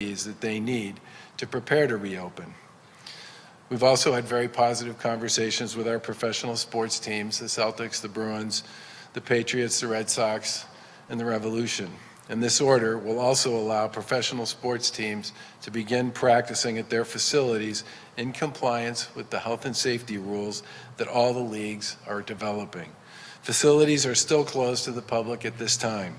that they need to prepare to reopen. We've also had very positive conversations with our professional sports teams, the Celtics, the Bruins, the Patriots, the Red Sox, and the Revolution. And this order will also allow professional sports teams to begin practicing at their facilities in compliance with the health and safety rules that all the leagues are developing. Facilities are still closed to the public at this time.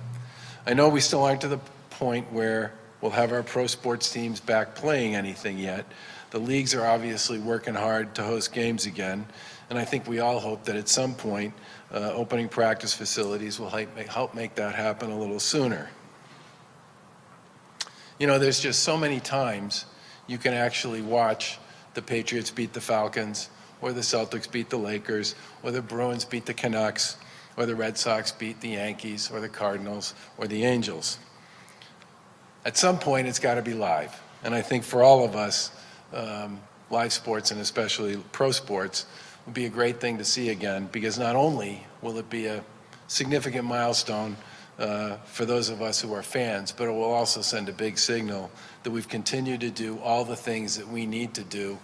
I know we still aren't to the point where we'll have our pro sports teams back playing anything yet. The leagues are obviously working hard to host games again, and I think we all hope that at some point opening practice facilities will help make that happen a little sooner. You know, there's just so many times you can actually watch the Patriots beat the Falcons, or the Celtics beat the Lakers, or the Bruins beat the Canucks, or the Red Sox beat the Yankees, or the Cardinals, or the Angels. At some point, it's got to be live. And I think for all of us, live sports, and especially pro sports, would be a great thing to see again, because not only will it be a significant milestone for those of us who are fans, but it will also send a big signal that we've continued to do all the things that we need to do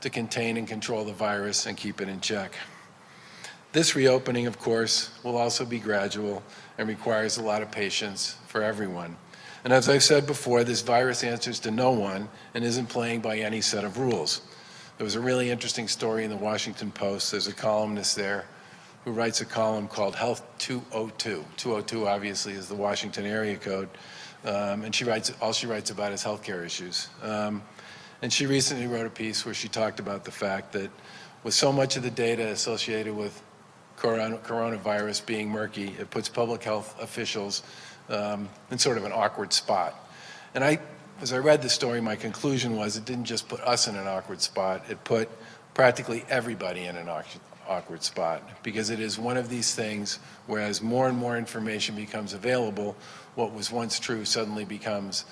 to contain and control the virus and keep it in check. This reopening, of course, will also be gradual and requires a lot of patience for everyone. And as I've said before, this virus answers to no one and isn't playing by any set of rules. There was a really interesting story in the Washington Post. There's a columnist there who writes a column called Health 202. 202 obviously is the Washington area code. And all she writes about is healthcare issues. And she recently wrote a piece where she talked about the fact that with so much of the data associated with coronavirus being murky, it puts public health officials in sort of an awkward spot. And as I read the story, my conclusion was it didn't just put us in an awkward spot, it put practically everybody in an awkward spot, because it is one of these things where as more and more information becomes available, what was once true suddenly becomes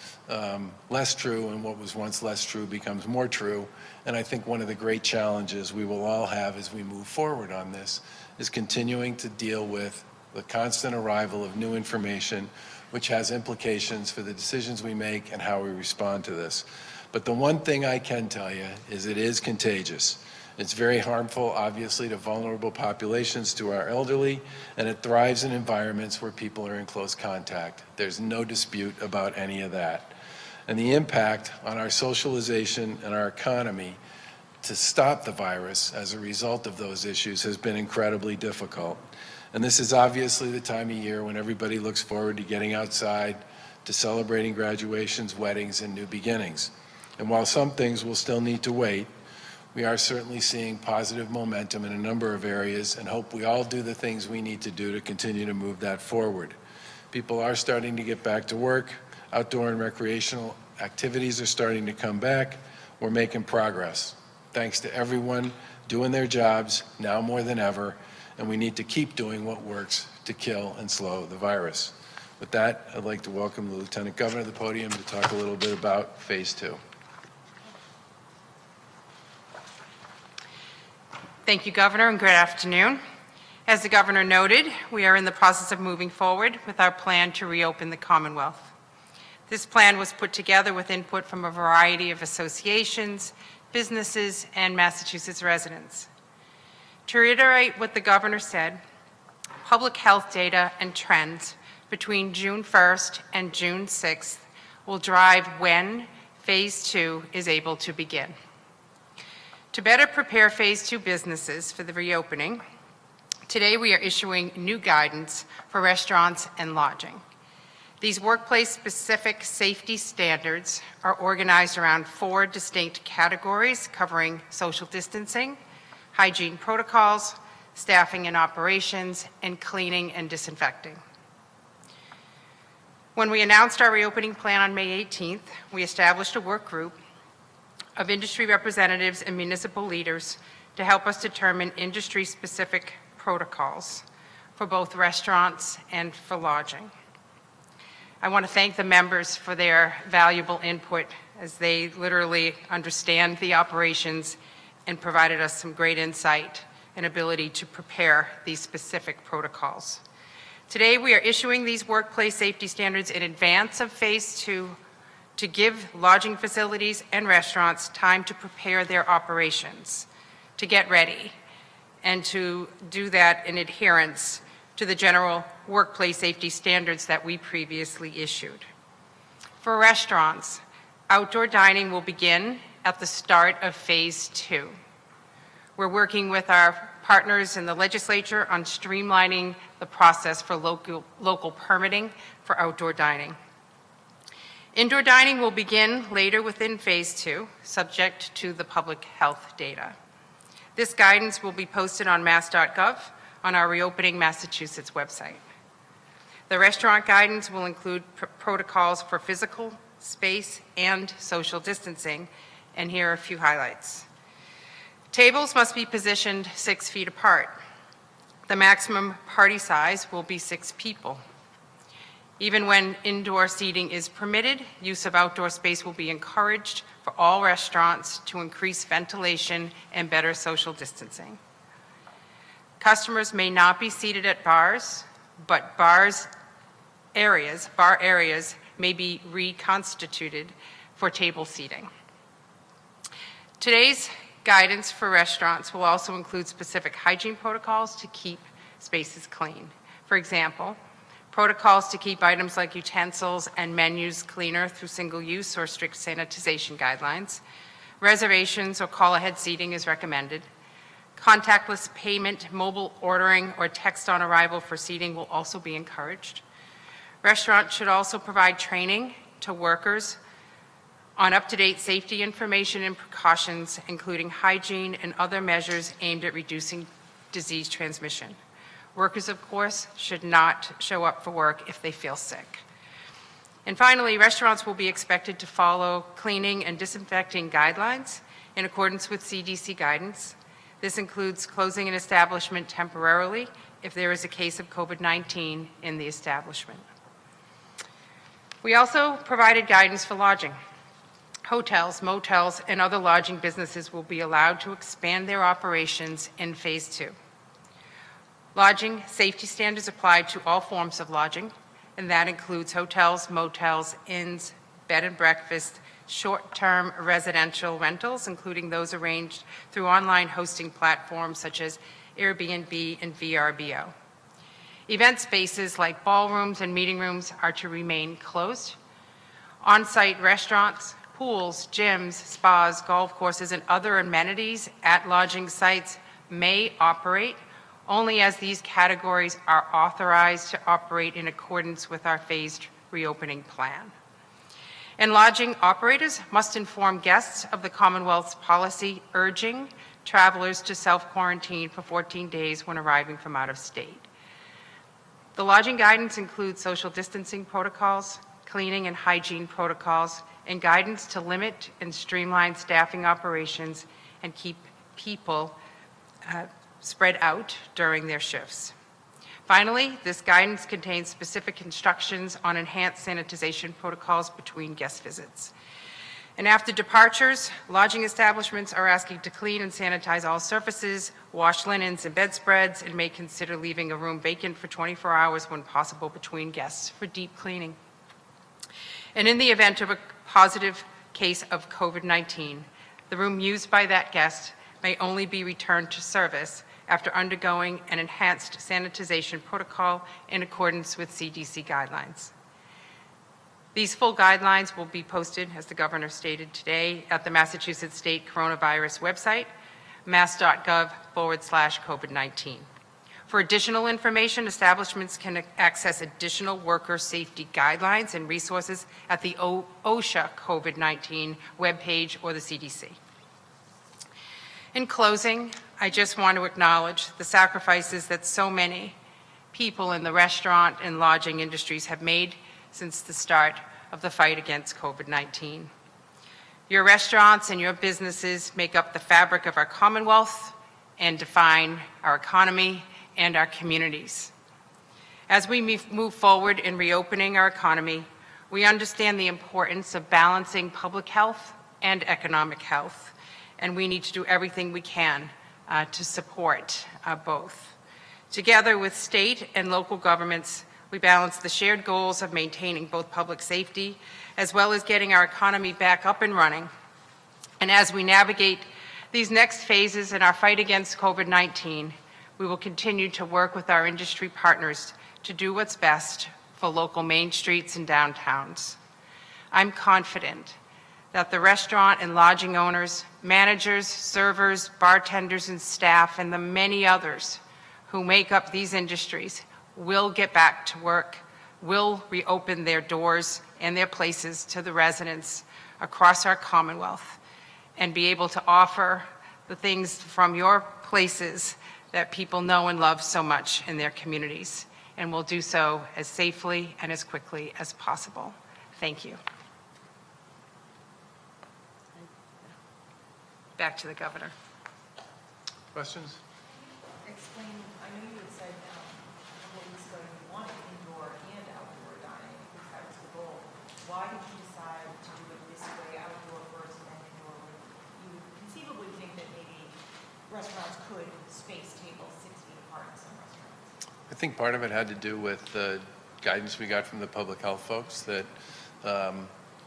less true, and what was once less true becomes more true. And I think one of the great challenges we will all have as we move forward on this is continuing to deal with the constant arrival of new information, which has implications for the decisions we make and how we respond to this. But the one thing I can tell you is it is contagious. It's very harmful, obviously, to vulnerable populations, to our elderly, and it thrives in environments where people are in close contact. There's no dispute about any of that. And the impact on our socialization and our economy to stop the virus as a result of those issues has been incredibly difficult. And this is obviously the time of year when everybody looks forward to getting outside, to celebrating graduations, weddings, and new beginnings. And while some things will still need to wait, we are certainly seeing positive momentum in a number of areas and hope we all do the things we need to do to continue to move that forward. People are starting to get back to work. Outdoor and recreational activities are starting to come back. We're making progress. Thanks to everyone doing their jobs now more than ever, and we need to keep doing what works to kill and slow the virus. With that, I'd like to welcome the Lieutenant Governor to the podium to talk a little bit about Phase 2. Thank you, Governor, and good afternoon. As the Governor noted, we are in the process of moving forward with our plan to reopen the Commonwealth. This plan was put together with input from a variety of associations, businesses, and Massachusetts residents. To reiterate what the Governor said, public health data and trends between June 1st and June 6th will drive when Phase 2 is able to begin. To better prepare Phase 2 businesses for the reopening, today we are issuing new guidance for restaurants and lodging. These workplace-specific safety standards are organized around 4 distinct categories covering social distancing, hygiene protocols, staffing and operations, and cleaning and disinfecting. When we announced our reopening plan on May 18th, we established a work group of industry representatives and municipal leaders to help us determine industry-specific protocols for both restaurants and for lodging. I want to thank the members for their valuable input as they literally understand the operations and provided us some great insight and ability to prepare these specific protocols. Today, we are issuing these workplace safety standards in advance of Phase 2 to give lodging facilities and restaurants time to prepare their operations, to get ready, and to do that in adherence to the general workplace safety standards that we previously issued. For restaurants, outdoor dining will begin at the start of Phase 2. We're working with our partners in the legislature on streamlining the process for local permitting for outdoor dining. Indoor dining will begin later within Phase 2, subject to the public health data. This guidance will be posted on mass.gov on our Reopening Massachusetts website. The restaurant guidance will include protocols for physical space and social distancing, and here are a few highlights. Tables must be positioned 6 feet apart. The maximum party size will be 6 people. Even when indoor seating is permitted, use of outdoor space will be encouraged for all restaurants to increase ventilation and better social distancing. Customers may not be seated at bars, but bar areas may be reconstituted for table seating. Today's guidance for restaurants will also include specific hygiene protocols to keep spaces clean. For example, protocols to keep items like utensils and menus cleaner through single-use or strict sanitization guidelines. Reservations or call-ahead seating is recommended. Contactless payment, mobile ordering, or text on arrival for seating will also be encouraged. Restaurants should also provide training to workers on up-to-date safety information and precautions, including hygiene and other measures aimed at reducing disease transmission. Workers, of course, should not show up for work if they feel sick. And finally, restaurants will be expected to follow cleaning and disinfecting guidelines in accordance with CDC guidance. This includes closing an establishment temporarily if there is a case of COVID-19 in the establishment. We also provided guidance for lodging. Hotels, motels, and other lodging businesses will be allowed to expand their operations in Phase 2. Lodging safety standards apply to all forms of lodging, and that includes hotels, motels, inns, bed and breakfast, short-term residential rentals, including those arranged through online hosting platforms such as Airbnb and VRBO. Event spaces like ballrooms and meeting rooms are to remain closed. On-site restaurants, pools, gyms, spas, golf courses, and other amenities at lodging sites may operate only as these categories are authorized to operate in accordance with our phased reopening plan. And lodging operators must inform guests of the Commonwealth's policy urging travelers to self-quarantine for 14 days when arriving from out of state. The lodging guidance includes social distancing protocols, cleaning and hygiene protocols, and guidance to limit and streamline staffing operations and keep people spread out during their shifts. Finally, this guidance contains specific instructions on enhanced sanitization protocols between guest visits. And after departures, lodging establishments are asking to clean and sanitize all surfaces, wash linens and bedspreads, and may consider leaving a room vacant for 24 hours when possible between guests for deep cleaning. And in the event of a positive case of COVID-19, the room used by that guest may only be returned to service after undergoing an enhanced sanitization protocol in accordance with CDC guidelines. These full guidelines will be posted, as the Governor stated today, at the Massachusetts State Coronavirus website, mass.gov/COVID-19. For additional information, establishments can access additional worker safety guidelines and resources at the OSHA COVID-19 webpage or the CDC. In closing, I just want to acknowledge the sacrifices that so many people in the restaurant and lodging industries have made since the start of the fight against COVID-19. Your restaurants and your businesses make up the fabric of our Commonwealth and define our economy and our communities. As we move forward in reopening our economy, we understand the importance of balancing public health and economic health, and we need to do everything we can to support both. Together with state and local governments, We balance the shared goals of maintaining both public safety as well as getting our economy back up and running. And as we navigate these next phases in our fight against COVID-19, we will continue to work with our industry partners to do what's best for local main streets and downtowns. I'm confident that the restaurant and lodging owners, managers, servers, bartenders, and staff, and the many others who make up these industries will get back to work, will reopen their doors and their places to the residents across our Commonwealth, and be able to offer the things from your places that people know and love so much in their communities, and will do so as safely and as quickly as possible. Thank you. Back to the governor. Questions? Explain, I know you had said a couple of weeks ago you wanted indoor and outdoor dining, because that was the goal. Why did you decide to do it this way, outdoor first and then indoor? You would conceivably think that maybe restaurants could space tables 6 feet apart in some restaurants. I think part of it had to do with the guidance we got from the public health folks that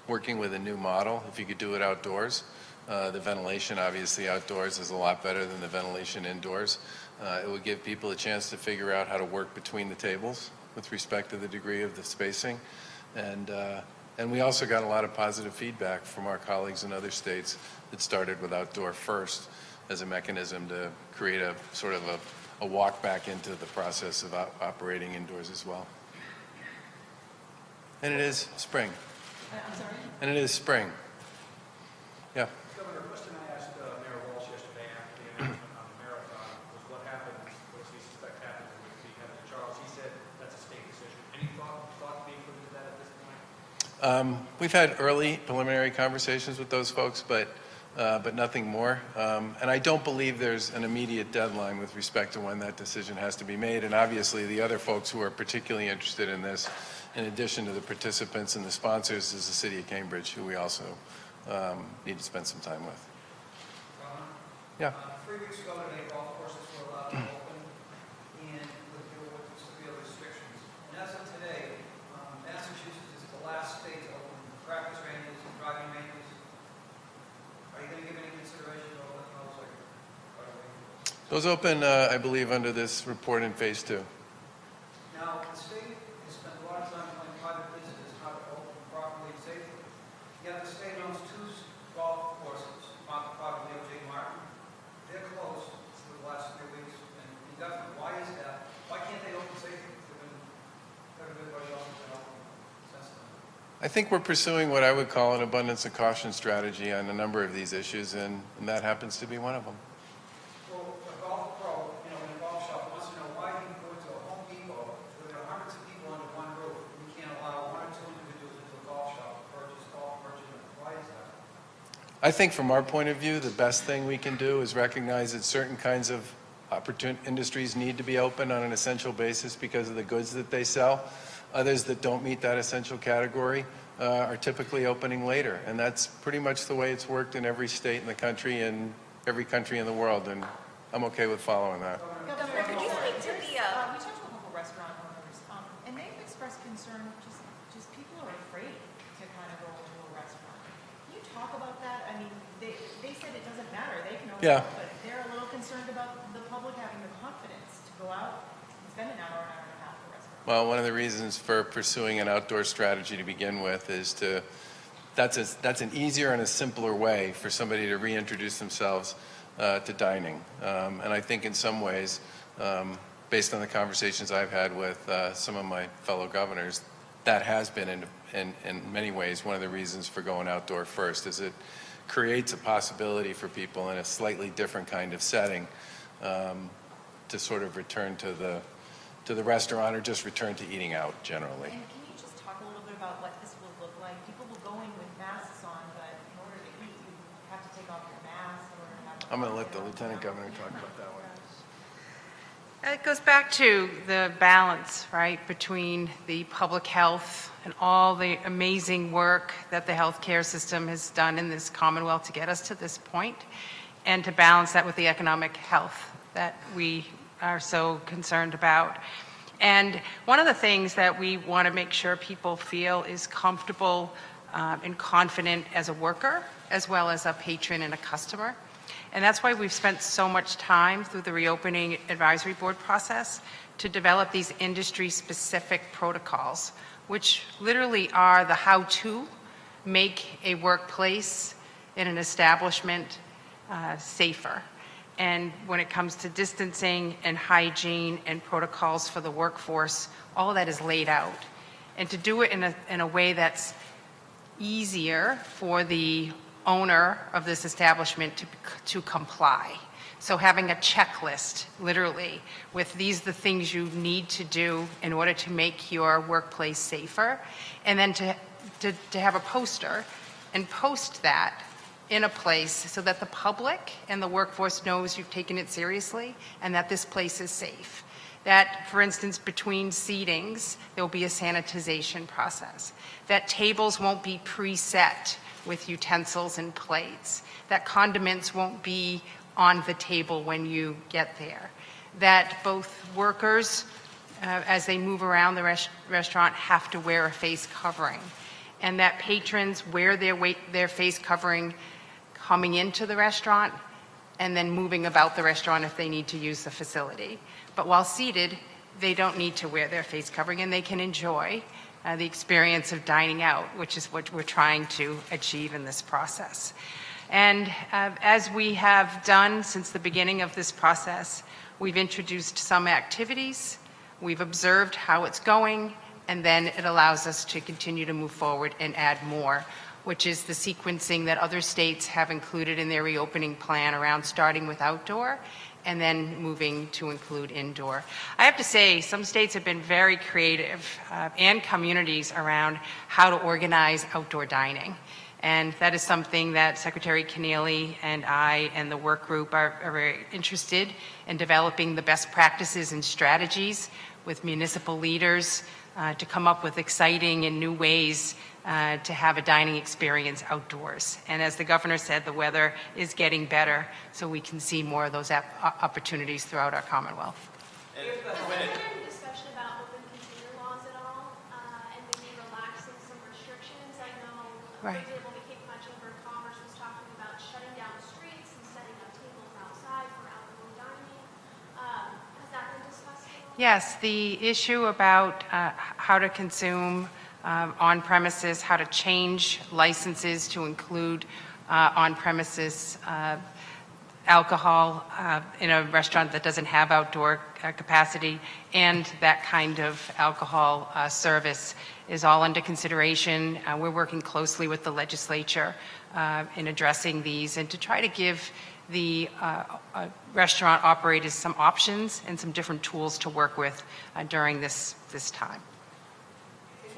working with a new model, if you could do it outdoors, the ventilation obviously outdoors is a lot better than the ventilation indoors. It would give people a chance to figure out how to work between the tables with respect to the degree of the spacing. And we also got a lot of positive feedback from our colleagues in other states that started with outdoor first as a mechanism to create a sort of a walk back into the process of operating indoors as well. And it is spring. I'm sorry? And it is spring. Yeah. Governor, a question I asked Mayor Walsh yesterday after the announcement on the marathon was what happened, what do you suspect happened with the Kennedy Charles? He said that's a state decision. Any thought being put into that at this point? We've had early preliminary conversations with those folks, but nothing more. And I don't believe there's an immediate deadline with respect to when that decision has to be made. And obviously, the other folks who are particularly interested in this, in addition to the participants and the sponsors, is the City of Cambridge, who we also need to spend some time with. Yeah. 3 weeks ago today, golf courses were allowed to open and with severe restrictions. And as of today, Massachusetts is the last state to open practice ranges and driving ranges. Are you going to give any consideration to opening those? Those open, I believe, under this report in phase 2. Now, the state has spent a lot of time telling private businesses how to open properly and safely. Yet the state owns 2 golf courses, probably O.J. Martin. They're closed for the last 3 weeks and indefinitely. Why is that? Why can't they open safely? Everybody else has been open since then. I think we're pursuing what I would call an abundance of caution strategy on a number of these issues, and that happens to be one of them. Well, a golf pro, in a golf shop wants to know why you can go into a Home Depot where there are hundreds of people under one roof. We can't allow 1 or 2 individuals into a golf shop to purchase golf merchandise. Why is that? I think from our point of view, the best thing we can do is recognize that certain kinds of industries need to be open on an essential basis because of the goods that they sell. Others that don't meet that essential category are typically opening later. And that's pretty much the way it's worked in every state in the country and every country in the world. And I'm okay with following that. Governor, could you speak to the, we talked to a couple restaurant owners, and they've expressed concern, just people are afraid to kind of go into a restaurant. Can you talk about that? I mean, they said it doesn't matter, they can open Yeah. up, but they're a little concerned about the public having the confidence to go out and spend an hour and a half at a restaurant. Well, one of the reasons for pursuing an outdoor strategy to begin with is that's an easier and a simpler way for somebody to reintroduce themselves to dining. And I think in some ways, based on the conversations I've had with some of my fellow governors, that has been in many ways one of the reasons for going outdoor first, is it creates a possibility for people in a slightly different kind of setting to sort of return to the restaurant or just return to eating out generally. And can you just talk a little bit about what this will look like? People will go in with masks on, but in order to eat, you have to take off your mask in order to have. I'm going to let the Lieutenant Governor talk about that one. It goes back to the balance, right, between the public health and all the amazing work that the healthcare system has done in this Commonwealth to get us to this point, and to balance that with the economic health that we are so concerned about. And one of the things that we want to make sure people feel is comfortable and confident as a worker, as well as a patron and a customer. And that's why we've spent so much time through the reopening advisory board process to develop these industry-specific protocols, which literally are the how-to make a workplace in an establishment safer. And when it comes to distancing and hygiene and protocols for the workforce, all of that is laid out. And to do it in a way that's easier for the owner of this establishment to comply. So having a checklist, literally, with these are the things you need to do in order to make your workplace safer, and then to have a poster and post that in a place so that the public and the workforce knows you've taken it seriously and that this place is safe. That, for instance, between seatings, there will be a sanitization process. That tables won't be preset with utensils and plates. That condiments won't be on the table when you get there. That both workers, as they move around the restaurant, have to wear a face covering. And that patrons wear their face covering coming into the restaurant and then moving about the restaurant if they need to use the facility. But while seated, they don't need to wear their face covering, and they can enjoy the experience of dining out, which is what we're trying to achieve in this process. And as we have done since the beginning of this process, we've introduced some activities, we've observed how it's going, and then it allows us to continue to move forward and add more, which is the sequencing that other states have included in their reopening plan around starting with outdoor and then moving to include indoor. I have to say, some states have been very creative and communities around how to organize outdoor dining. And that is something that Secretary Keneally and I and the work group are very interested in developing the best practices and strategies with municipal leaders to come up with exciting and new ways to have a dining experience outdoors. And as the governor said, the weather is getting better, so we can see more of those opportunities throughout our Commonwealth. Has there been any discussion about open container laws at all, and maybe relaxing some restrictions? I know, for Right. example, the Cape Cod Chamber of Commerce was talking about shutting down streets and setting up tables outside for outdoor dining. Has that been discussed at all? Yes, the issue about how to consume on-premises, how to change licenses to include on-premises alcohol in a restaurant that doesn't have outdoor capacity, and that kind of alcohol service is all under consideration. We're working closely with the legislature in addressing these and to try to give the restaurant operators some options and some different tools to work with during this time.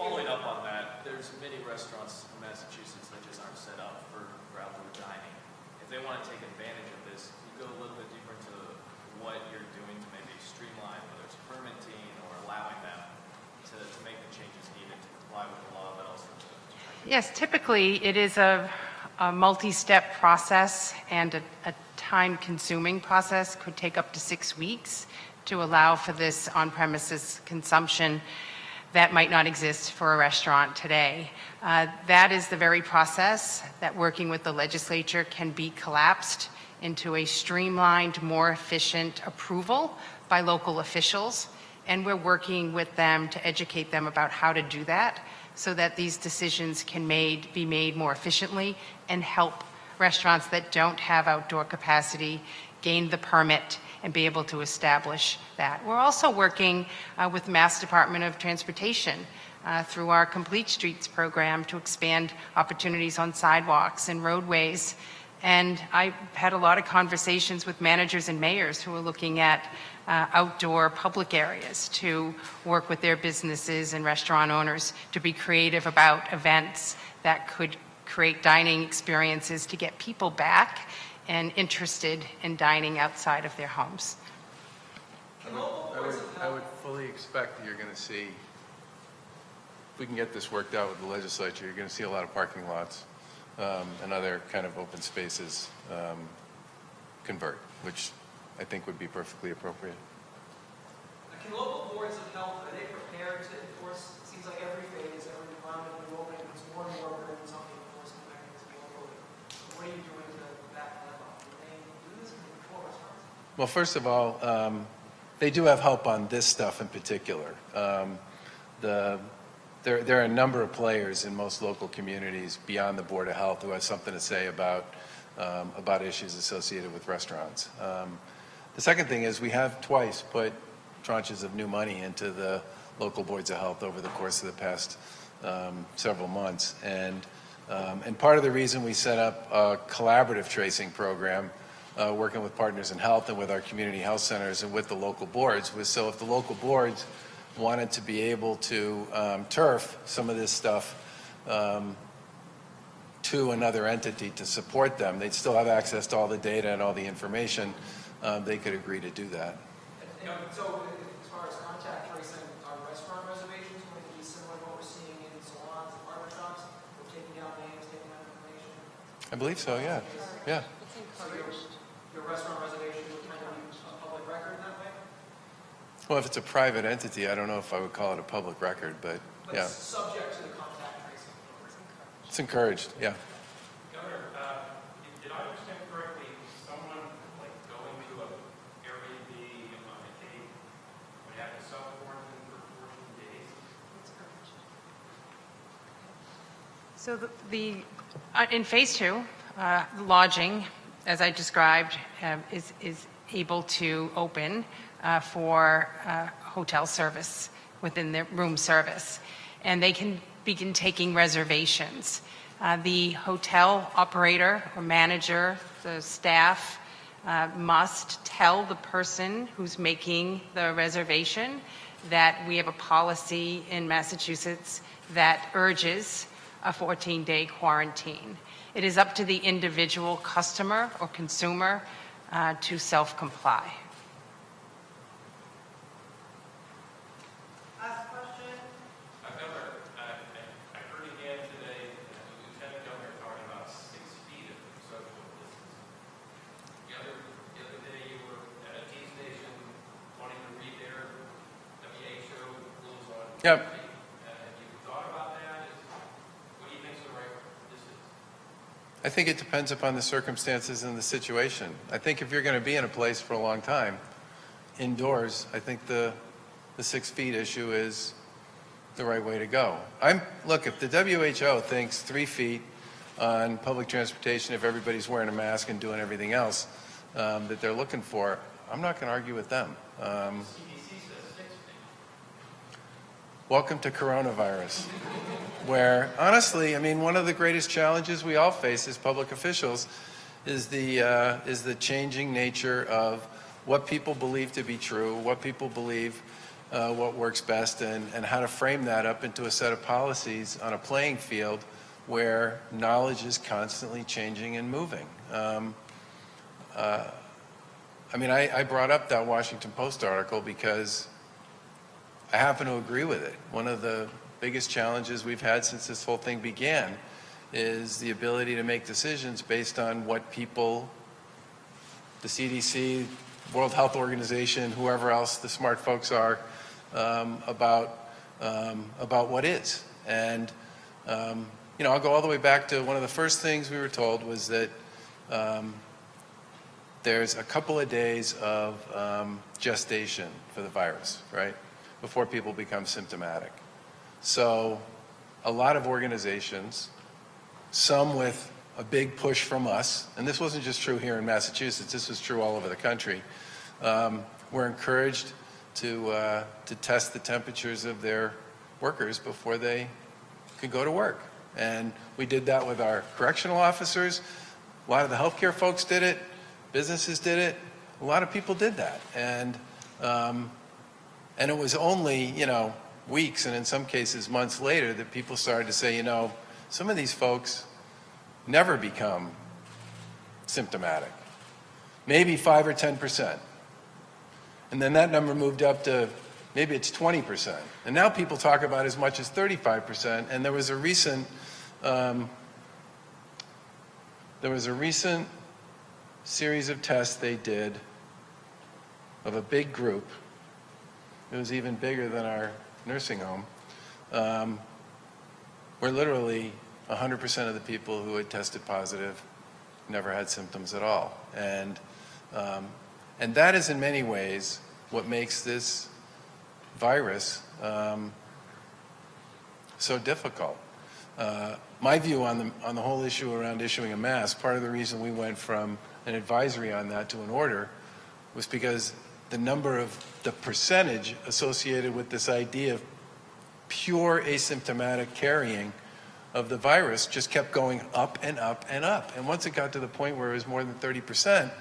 Following up on that, there's many restaurants in Massachusetts that just aren't set up for outdoor dining. If they want to take advantage of this, you go a little bit deeper into what you're doing to maybe streamline, whether it's permitting or allowing them to make the changes needed to comply with the law, but also to Yes, typically it is a multi-step process and a time-consuming process, could take up to 6 weeks to allow for this on-premises consumption that might not exist for a restaurant today. That is the very process that, working with the legislature, can be collapsed into a streamlined, more efficient approval by local officials. And we're working with them to educate them about how to do that so that these decisions can be made more efficiently and help restaurants that don't have outdoor capacity gain the permit and be able to establish that. We're also working with the Mass Department of Transportation through our Complete Streets program to expand opportunities on sidewalks and roadways. And I've had a lot of conversations with managers and mayors who are looking at outdoor public areas to work with their businesses and restaurant owners to be creative about events that could create dining experiences to get people back and interested in dining outside of their homes. I would fully expect that you're going to see, if we can get this worked out with the legislature, you're going to see a lot of parking lots and other kind of open spaces convert, which I think would be perfectly appropriate. Can local boards of health, are they prepared to enforce, it seems like every phase, every round of new opening, it's more and more burdens on the enforcement mechanism locally. What are you doing to back them up? Can they do this? Can they control restaurants? Well, first of all, they do have help on this stuff in particular. There are a number of players in most local communities beyond the Board of Health who have something to say about issues associated with restaurants. The second thing is we have twice put tranches of new money into the local boards of health over the course of the past several months. And part of the reason we set up a collaborative tracing program working with Partners in Health and with our community health centers and with the local boards was so if the local boards wanted to be able to turf some of this stuff to another entity to support them, they'd still have access to all the data and all the information. They could agree to do that. So as far as contact tracing, are restaurant reservations going to be similar to what we're seeing in salons and barber shops? We're taking out names, taking out information? I believe so, yeah. Yeah. So your restaurant reservation would kind of be a public record in that way? Well, if it's a private entity, I don't know if I would call it a public record, but But yeah, it's subject to the contact tracing. it's encouraged, yeah. Governor, did I understand correctly, someone like going to a Airbnb on a date would have to self-quarantine for 14 days? So in phase two, lodging, as I described, is able to open for hotel service within the room service, and they can begin taking reservations. The hotel operator or manager, the staff, must tell the person who's making the reservation that we have a policy in Massachusetts that urges a 14-day quarantine. It is up to the individual customer or consumer to self-comply. Governor, I heard again today, Lieutenant Governor talking about 6 feet of social distancing. The other day you were at a T station wanting to read their WHO rules on Yep. feet. Have you thought about that? What do you think is the right distance? I think it depends upon the circumstances and the situation. I think if you're going to be in a place for a long time, indoors, I think the 6 feet issue is the right way to go. Look, if the WHO thinks 3 feet on public transportation, if everybody's wearing a mask and doing everything else that they're looking for, I'm not going to argue with them. CDC says 6 feet. Welcome to coronavirus, where honestly, I mean, one of the greatest challenges we all face as public officials is the changing nature of what people believe to be true, what people believe what works best, and how to frame that up into a set of policies on a playing field where knowledge is constantly changing and moving. I mean, I brought up that Washington Post article because I happen to agree with it. One of the biggest challenges we've had since this whole thing began is the ability to make decisions based on what people, the CDC, World Health Organization, whoever else the smart folks are, about what is. And, you know, I'll go all the way back to one of the first things we were told was that there's a couple of days of gestation for the virus, right, before people become symptomatic. So a lot of organizations, some with a big push from us, and this wasn't just true here in Massachusetts, this was true all over the country, were encouraged to test the temperatures of their workers before they could go to work. And we did that with our correctional officers. A lot of the healthcare folks did it. Businesses did it. A lot of people did that. And it was only, you know, weeks and in some cases months later that people started to say, you know, some of these folks never become symptomatic. Maybe 5 or 10%. And then that number moved up to maybe it's 20%. And now people talk about as much as 35%. And there was a recent series of tests they did of a big group it was even bigger than our nursing home, where literally 100% of the people who had tested positive never had symptoms at all. And that is in many ways what makes this virus so difficult. My view on the whole issue around issuing a mask, part of the reason we went from an advisory on that to an order was because the percentage associated with this idea of pure asymptomatic carrying of the virus just kept going up and up and up. And once it got to the point where it was more than 30%,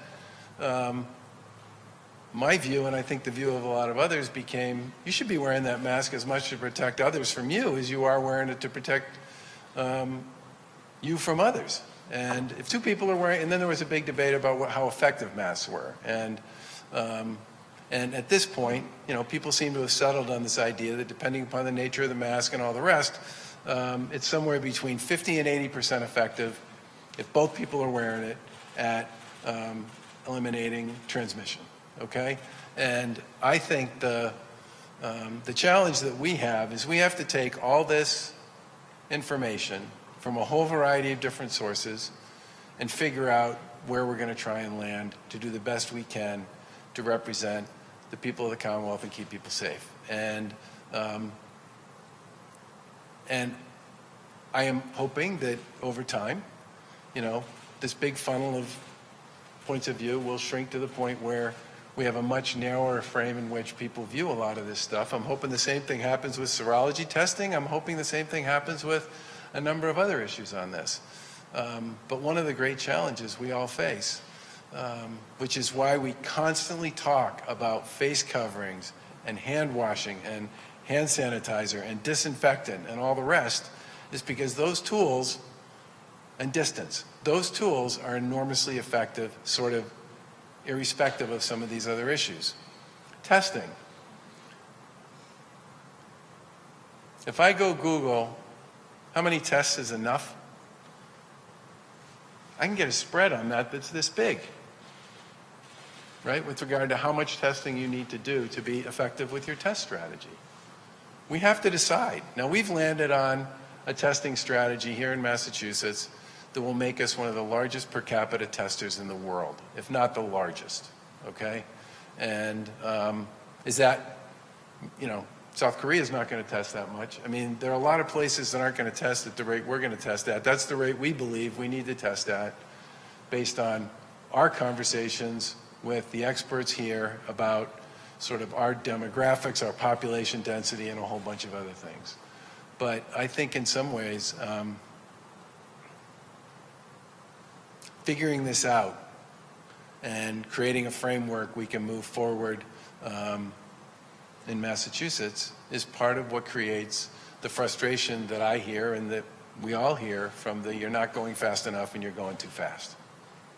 my view, and I think the view of a lot of others, became you should be wearing that mask as much to protect others from you as you are wearing it to protect you from others. And if two people are wearing, and then there was a big debate about how effective masks were. And at this point, people seem to have settled on this idea that depending upon the nature of the mask and all the rest, it's somewhere between 50 and 80% effective if both people are wearing it at eliminating transmission. Okay? And I think the challenge that we have is we have to take all this information from a whole variety of different sources and figure out where we're going to try and land to do the best we can to represent the people of the Commonwealth and keep people safe. And I am hoping that over time, this big funnel of points of view will shrink to the point where we have a much narrower frame in which people view a lot of this stuff. I'm hoping the same thing happens with serology testing. I'm hoping the same thing happens with a number of other issues on this. But one of the great challenges we all face, which is why we constantly talk about face coverings and hand washing and hand sanitizer and disinfectant and all the rest, is because those tools, and distance, those tools are enormously effective, sort of irrespective of some of these other issues. Testing. If I go Google, how many tests is enough? I can get a spread on that that's this big, right? With regard to how much testing you need to do to be effective with your test strategy. We have to decide. Now, we've landed on a testing strategy here in Massachusetts that will make us one of the largest per capita testers in the world, if not the largest, okay? And is that, South Korea is not going to test that much. I mean, there are a lot of places that aren't going to test at the rate we're going to test at. That's the rate we believe we need to test at based on our conversations with the experts here about sort of our demographics, our population density, and a whole bunch of other things. But I think in some ways, figuring this out and creating a framework we can move forward in Massachusetts is part of what creates the frustration that I hear and that we all hear from the you're not going fast enough and you're going too fast.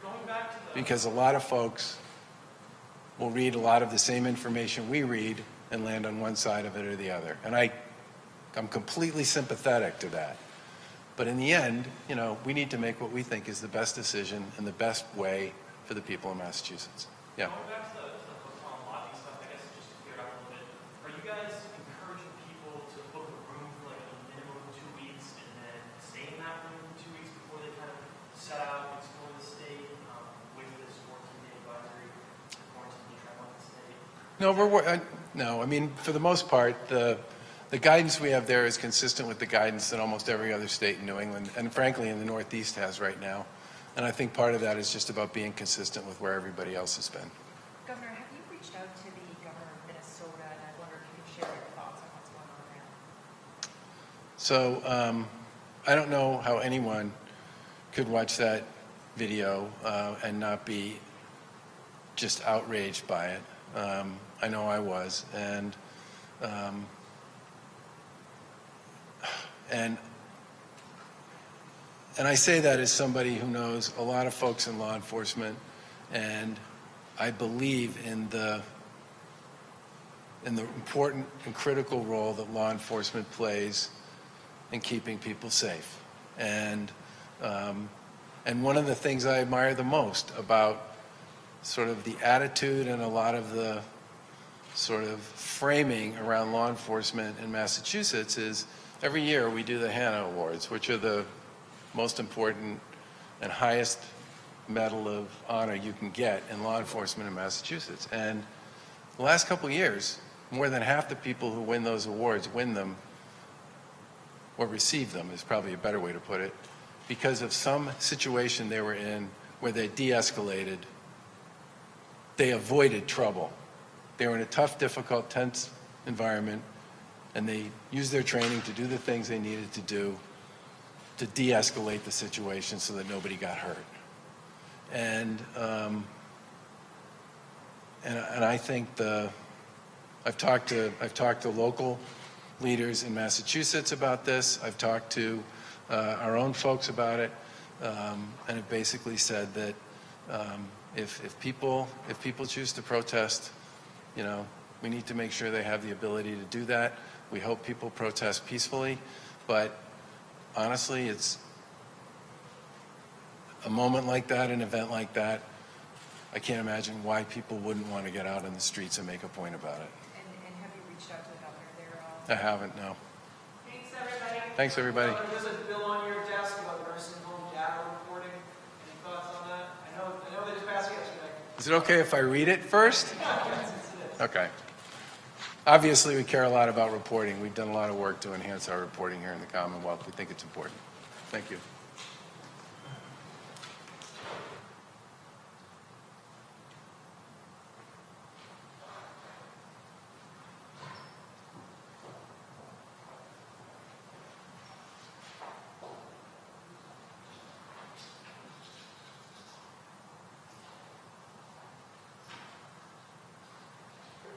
Going back to Because a lot of folks will read a lot of the same information we read and land on one side of it or the other. And I'm completely sympathetic to that. But in the end, we need to make what we think is the best decision and the best way for the people of Massachusetts. Yeah. Going back to the hotel and lobby stuff, I guess just to clear it up a little bit, are you guys encouraging people to book a room for like a minimum of 2 weeks and then stay in that room for 2 weeks before they kind of set out, explore the state, wait for this 14-day advisory, quarantine to travel in the state? No, I mean, for the most part, the guidance we have there is consistent with the guidance that almost every other state in New England, and frankly in the Northeast, has right now. And I think part of that is just about being consistent with where everybody else has been. Governor, have you reached out to the governor of Minnesota, and I wonder if you could share your thoughts on what's going on there? So I don't know how anyone could watch that video and not be just outraged by it. I know I was. And I say that as somebody who knows a lot of folks in law enforcement, and I believe in the important and critical role that law enforcement plays in keeping people safe. And one of the things I admire the most about sort of the attitude and a lot of the sort of framing around law enforcement in Massachusetts is every year we do the Hannah Awards, which are the most important and highest medal of honor you can get in law enforcement in Massachusetts. And the last couple of years, more than half the people who win those awards win them, or receive them is probably a better way to put it, because of some situation they were in where they de-escalated, they avoided trouble. They were in a tough, difficult, tense environment, and they used their training to do the things they needed to do to de-escalate the situation so that nobody got hurt. And I think I've talked to local leaders in Massachusetts about this. I've talked to our own folks about it, and it basically said that if people choose to protest, we need to make sure they have the ability to do that. We hope people protest peacefully, but honestly, it's a moment like that, an event like that, I can't imagine why people wouldn't want to get out in the streets and make a point about it. And have you reached out to the governor there? I haven't, no. Thanks, everybody. Thanks, everybody. There's a bill on your desk about nursing home data reporting. Any thoughts on that? I know they just passed yesterday. Is it okay if I read it first? Okay. Obviously, we care a lot about reporting. We've done a lot of work to enhance our reporting here in the Commonwealth. We think it's important. Thank you.